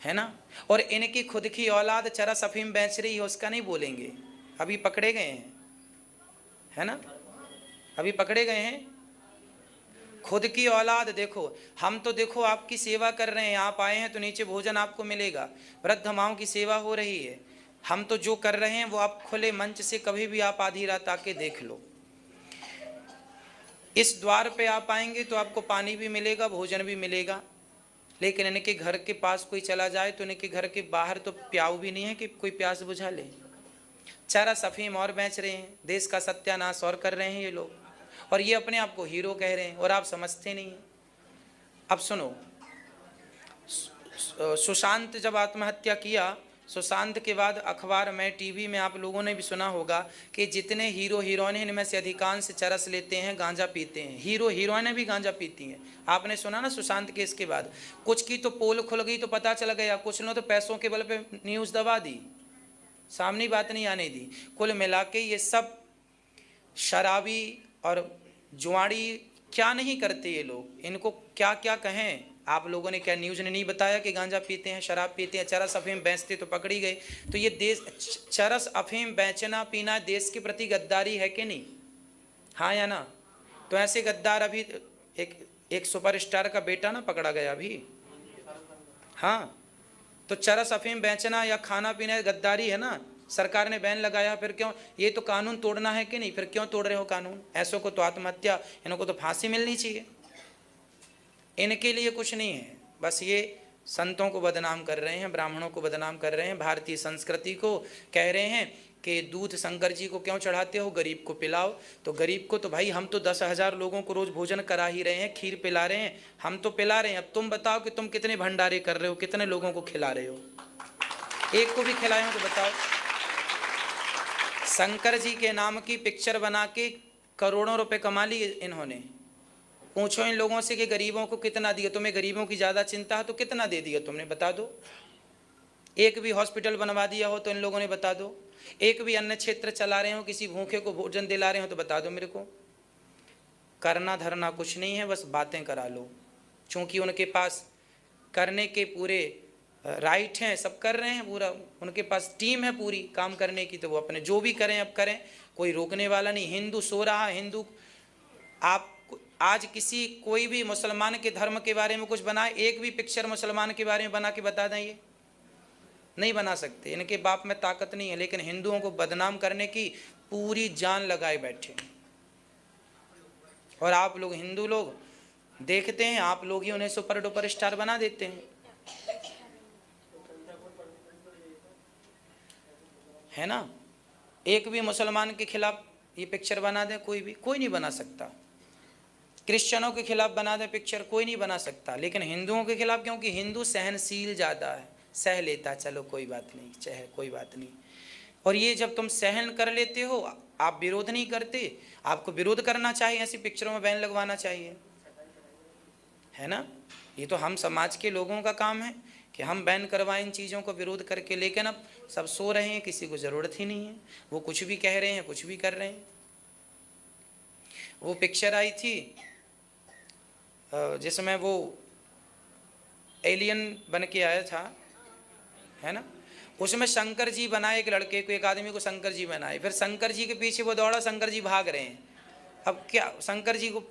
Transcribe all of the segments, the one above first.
है ना। और इनकी खुद की औलाद चरस अफीम बेच रही है, उसका नहीं बोलेंगे, अभी पकड़े गए हैं, है ना, अभी पकड़े गए हैं। खुद की औलाद देखो, हम तो देखो आपकी सेवा कर रहे हैं, आप आए हैं तो नीचे भोजन आपको मिलेगा, वृद्ध माओं की सेवा हो रही है, हम तो जो कर रहे हैं वो आप खुले मंच से कभी भी आप आधी रात आके देख लो। इस द्वार पे आप आएंगे तो आपको पानी भी मिलेगा, भोजन भी मिलेगा, लेकिन इनके घर के पास कोई चला जाए तो इनके घर के बाहर तो प्याऊ भी नहीं है कि कोई प्यास बुझा ले। चरस अफीम और बेच रहे हैं, देश का सत्यानाश और कर रहे हैं ये लोग, और ये अपने आप को हीरो कह रहे हैं, और आप समझते नहीं हैं। अब सुनो, सुशांत जब आत्महत्या किया, सुशांत के बाद अखबार में, टीवी में आप लोगों ने भी सुना होगा कि जितने हीरो हीरोइन हैं इनमें से अधिकांश चरस लेते हैं, गांजा पीते हैं। हीरो हीरोइनें भी गांजा पीती हैं। आपने सुना ना सुशांत केस के बाद, कुछ की तो पोल खुल गई तो पता चल गया, कुछ ने तो पैसों के बल पे न्यूज़ दबा दी, सामने बात नहीं आने दी। कुल मिला के ये सब शराबी और जुआड़ी क्या नहीं करते ये लोग, इनको क्या क्या कहें। आप लोगों ने क्या न्यूज़ ने नहीं बताया कि गांजा पीते हैं, शराब पीते हैं, चरस अफीम बेचते तो पकड़ी गए। तो ये देश, चरस अफीम बेचना पीना देश के प्रति गद्दारी है कि नहीं, हाँ या ना। तो ऐसे गद्दार अभी एक सुपरस्टार का बेटा ना पकड़ा गया अभी, हाँ। तो चरस अफीम बेचना या खाना पीना गद्दारी है ना, सरकार ने बैन लगाया, फिर क्यों, ये तो कानून तोड़ना है कि नहीं, फिर क्यों तोड़ रहे हो कानून। ऐसों को तो आत्महत्या, इनको तो फांसी मिलनी चाहिए, इनके लिए कुछ नहीं है। बस ये संतों को बदनाम कर रहे हैं, ब्राह्मणों को बदनाम कर रहे हैं, भारतीय संस्कृति को कह रहे हैं कि दूध शंकर जी को क्यों चढ़ाते हो, गरीब को पिलाओ। तो गरीब को तो भाई हम तो 10,000 लोगों को रोज भोजन करा ही रहे हैं, खीर पिला रहे हैं, हम तो पिला रहे हैं। अब तुम बताओ कि तुम कितने भंडारे कर रहे हो, कितने लोगों को खिला रहे हो, एक को भी खिलाए हो तो बताओ। शंकर जी के नाम की पिक्चर बना के करोड़ों रुपए कमा लिए इन्होंने। पूछो इन लोगों से कि गरीबों को कितना दिया, तुम्हें गरीबों की ज़्यादा चिंता है तो कितना दे दिया तुमने, बता दो। एक भी हॉस्पिटल बनवा दिया हो तो इन लोगों ने बता दो। एक भी अन्य क्षेत्र चला रहे हो, किसी भूखे को भोजन दिला रहे हो तो बता दो मेरे को। करना धरना कुछ नहीं है, बस बातें करा लो, चूँकि उनके पास करने के पूरे राइट हैं, सब कर रहे हैं, पूरा उनके पास टीम है पूरी काम करने की, तो वो अपने जो भी करें अब करें, कोई रोकने वाला नहीं। हिंदू सो रहा, हिंदू, आप आज किसी कोई भी मुसलमान के धर्म के बारे में कुछ बनाए, एक भी पिक्चर मुसलमान के बारे में बना के बता दें, ये नहीं बना सकते, इनके बाप में ताकत नहीं है। लेकिन हिंदुओं को बदनाम करने की पूरी जान लगाए बैठे, और आप लोग हिंदू लोग देखते हैं, आप लोग ही उन्हें सुपर डुपर स्टार बना देते हैं, है ना। एक भी मुसलमान के खिलाफ ये पिक्चर बना दे, कोई भी, कोई नहीं बना सकता। क्रिश्चियनों के खिलाफ बना दे पिक्चर, कोई नहीं बना सकता। लेकिन हिंदुओं के खिलाफ, क्योंकि हिंदू सहनशील ज़्यादा है, सह लेता, चलो कोई बात नहीं, चाहे कोई बात नहीं। और ये जब तुम सहन कर लेते हो, आप विरोध नहीं करते, आपको विरोध करना चाहिए, ऐसी पिक्चरों में बैन लगवाना चाहिए, है ना। ये तो हम समाज के लोगों का काम है कि हम बैन करवाएं इन चीज़ों को विरोध करके। लेकिन अब सब सो रहे हैं, किसी को ज़रूरत ही नहीं है, वो कुछ भी कह रहे हैं, कुछ भी कर रहे हैं। वो पिक्चर आई थी जिसमें वो एलियन बन के आया था, है ना, उसमें शंकर जी बनाए एक लड़के को, एक आदमी को शंकर जी बनाए, फिर शंकर जी के पीछे वो दौड़ा, शंकर जी भाग रहे हैं। अब क्या, शंकर जी को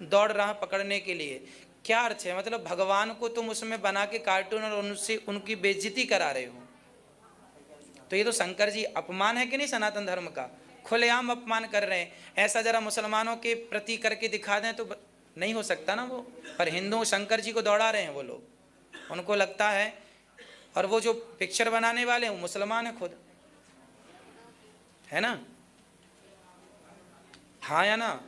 दौड़ रहा पकड़ने के लिए, क्या अर्थ है, मतलब भगवान को तुम उसमें बना के कार्टून और उनसे उनकी बेइज्जती करा रहे हो। तो ये तो शंकर जी अपमान है कि नहीं, सनातन धर्म का खुलेआम अपमान कर रहे हैं। ऐसा जरा मुसलमानों के प्रति करके दिखा दें तो नहीं हो सकता ना वो। पर हिंदू शंकर जी को दौड़ा रहे हैं वो लोग, उनको लगता है। और वो जो पिक्चर बनाने वाले हैं वो मुसलमान है खुद, है ना, हाँ या ना।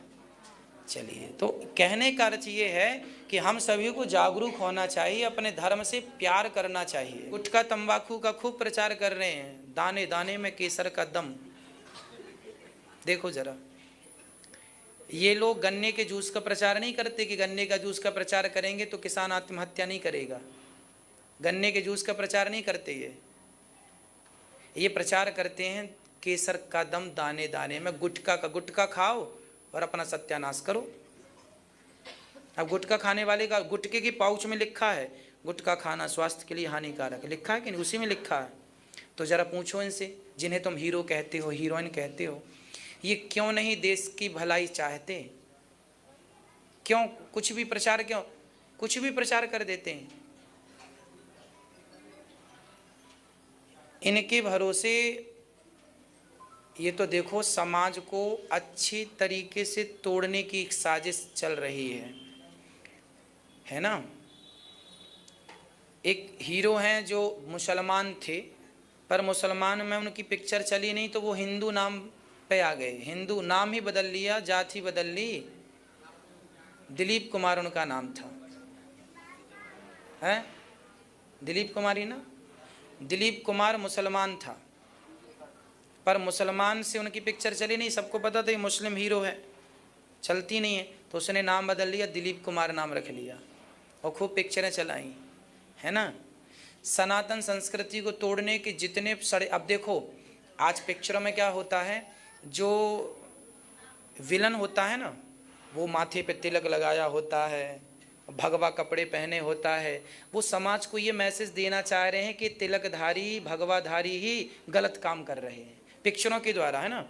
चलिए, तो कहने का अर्थ ये है कि हम सभी को जागरूक होना चाहिए, अपने धर्म से प्यार करना चाहिए। गुटखा तंबाकू का खूब प्रचार कर रहे हैं, दाने दाने में केसर का दम। देखो जरा, ये लोग गन्ने के जूस का प्रचार नहीं करते कि गन्ने का जूस का प्रचार करेंगे तो किसान आत्महत्या नहीं करेगा। गन्ने के जूस का प्रचार नहीं करते, ये प्रचार करते हैं केसर का दम दाने दाने में। गुटखा का, गुटखा खाओ और अपना सत्यानाश करो। अब गुटखा खाने वाले का, गुटखे की पाउच में लिखा है गुटखा खाना स्वास्थ्य के लिए हानिकारक है, लिखा है कि नहीं? उसी में लिखा है। तो जरा पूछो इनसे, जिन्हें तुम हीरो कहते हो, हीरोइन कहते हो, ये क्यों नहीं देश की भलाई चाहते? क्यों कुछ भी प्रचार, क्यों कुछ भी प्रचार कर देते हैं? इनके भरोसे ये तो देखो समाज को अच्छी तरीके से तोड़ने की एक साजिश चल रही है ना। एक हीरो हैं जो मुसलमान थे, पर मुसलमान में उनकी पिक्चर चली नहीं तो वो हिंदू नाम पे आ गए, हिंदू नाम ही बदल लिया, जात ही बदल ली। दिलीप कुमार उनका नाम था, है दिलीप कुमार ही ना। दिलीप कुमार मुसलमान था, पर मुसलमान से उनकी पिक्चर चली नहीं, सबको पता था ये मुस्लिम हीरो है, चलती नहीं है, तो उसने नाम बदल लिया, दिलीप कुमार नाम रख लिया और खूब पिक्चरें चलाई, है ना। सनातन संस्कृति को तोड़ने के जितने सड़े, अब देखो आज पिक्चरों में क्या होता है, जो विलन होता है ना, वो माथे पे तिलक लगाया होता है, भगवा कपड़े पहने होता है, वो समाज को ये मैसेज देना चाह रहे हैं कि तिलकधारी भगवाधारी ही गलत काम कर रहे हैं पिक्चरों के द्वारा, है ना।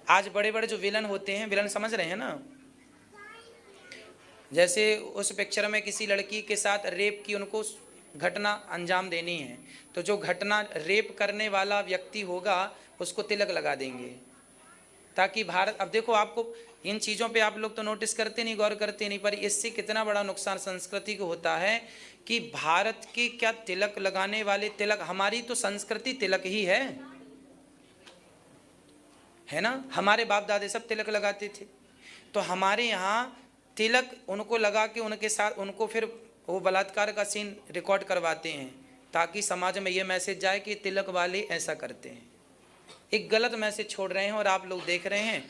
आज बड़े बड़े जो विलन होते हैं, विलन समझ रहे हैं ना, जैसे उस पिक्चर में किसी लड़की के साथ रेप की उनको घटना अंजाम देनी है, तो जो घटना रेप करने वाला व्यक्ति होगा उसको तिलक लगा देंगे ताकि भारत, अब देखो आपको इन चीज़ों पे आप लोग तो नोटिस करते नहीं, गौर करते नहीं, पर इससे कितना बड़ा नुकसान संस्कृति को होता है कि भारत के क्या तिलक लगाने वाले, तिलक हमारी तो संस्कृति तिलक ही है ना। हमारे बाप दादे सब तिलक लगाते थे, तो हमारे यहाँ तिलक उनको लगा के उनके साथ उनको फिर वो बलात्कार का सीन रिकॉर्ड करवाते हैं ताकि समाज में ये मैसेज जाए कि तिलक वाले ऐसा करते हैं। एक गलत मैसेज छोड़ रहे हैं और आप लोग देख रहे हैं,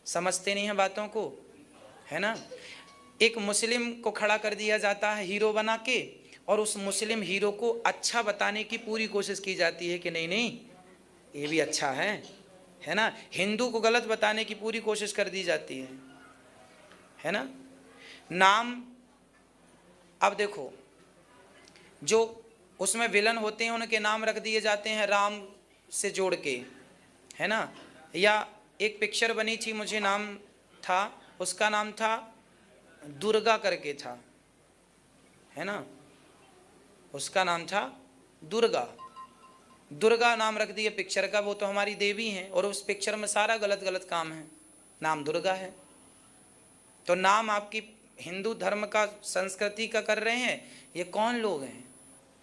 समझते नहीं हैं बातों को, है ना। एक मुस्लिम को खड़ा कर दिया जाता है हीरो बना के, और उस मुस्लिम हीरो को अच्छा बताने की पूरी कोशिश की जाती है कि नहीं नहीं ये भी अच्छा है ना। हिंदू को गलत बताने की पूरी कोशिश कर दी जाती है ना। नाम, अब देखो जो उसमें विलन होते हैं उनके नाम रख दिए जाते हैं राम से जोड़ के, है ना। या एक पिक्चर बनी थी, मुझे नाम था, उसका नाम था दुर्गा करके था, है ना, उसका नाम था दुर्गा। दुर्गा नाम रख दिया पिक्चर का, वो तो हमारी देवी हैं और उस पिक्चर में सारा गलत गलत काम है, नाम दुर्गा है। तो नाम आपकी हिंदू धर्म का, संस्कृति का कर रहे हैं। ये कौन लोग हैं?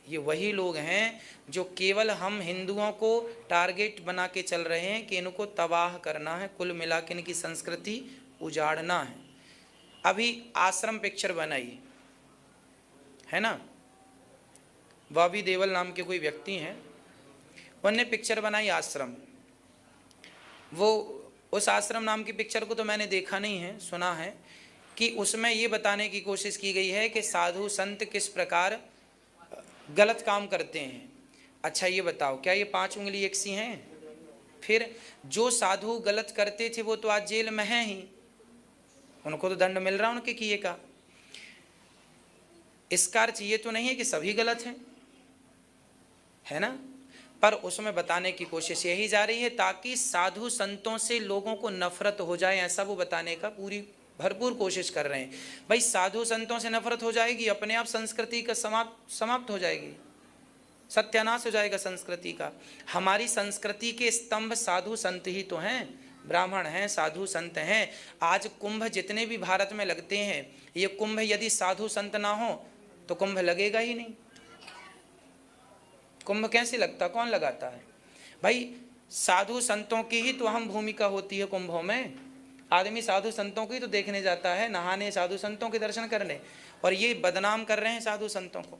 ये वही लोग हैं जो केवल हम हिंदुओं को टारगेट बना के चल रहे हैं कि इनको तबाह करना है, कुल मिला के इनकी संस्कृति उजाड़ना है। अभी आश्रम पिक्चर बनाई है ना, बॉबी देओल नाम के कोई व्यक्ति हैं, उन्होंने पिक्चर बनाई आश्रम। वो उस आश्रम नाम की पिक्चर को तो मैंने देखा नहीं है, सुना है कि उसमें ये बताने की कोशिश की गई है कि साधु संत किस प्रकार गलत काम करते हैं। अच्छा ये बताओ, क्या ये 5 उंगली एक सी हैं? फिर जो साधु गलत करते थे वो तो आज जेल में हैं ही, उनको तो दंड मिल रहा उनके किए का। इसका अर्थ ये तो नहीं है कि सभी गलत हैं, है ना, पर उसमें बताने की कोशिश यही जा रही है ताकि साधु संतों से लोगों को नफरत हो जाए, ऐसा वो बताने का पूरी भरपूर कोशिश कर रहे हैं। भाई साधु संतों से नफरत हो जाएगी, अपने आप संस्कृति का समाप्त हो जाएगी, सत्यानाश हो जाएगा संस्कृति का। हमारी संस्कृति के स्तंभ साधु संत ही तो हैं, ब्राह्मण हैं, साधु संत हैं। आज कुंभ जितने भी भारत में लगते हैं, ये कुंभ यदि साधु संत ना हो तो कुंभ लगेगा ही नहीं। कुंभ कैसे लगता, कौन लगाता है? भाई साधु संतों की ही तो अहम भूमिका होती है कुंभों में। आदमी साधु संतों को ही तो देखने जाता है, नहाने, साधु संतों के दर्शन करने, और ये बदनाम कर रहे हैं साधु संतों को।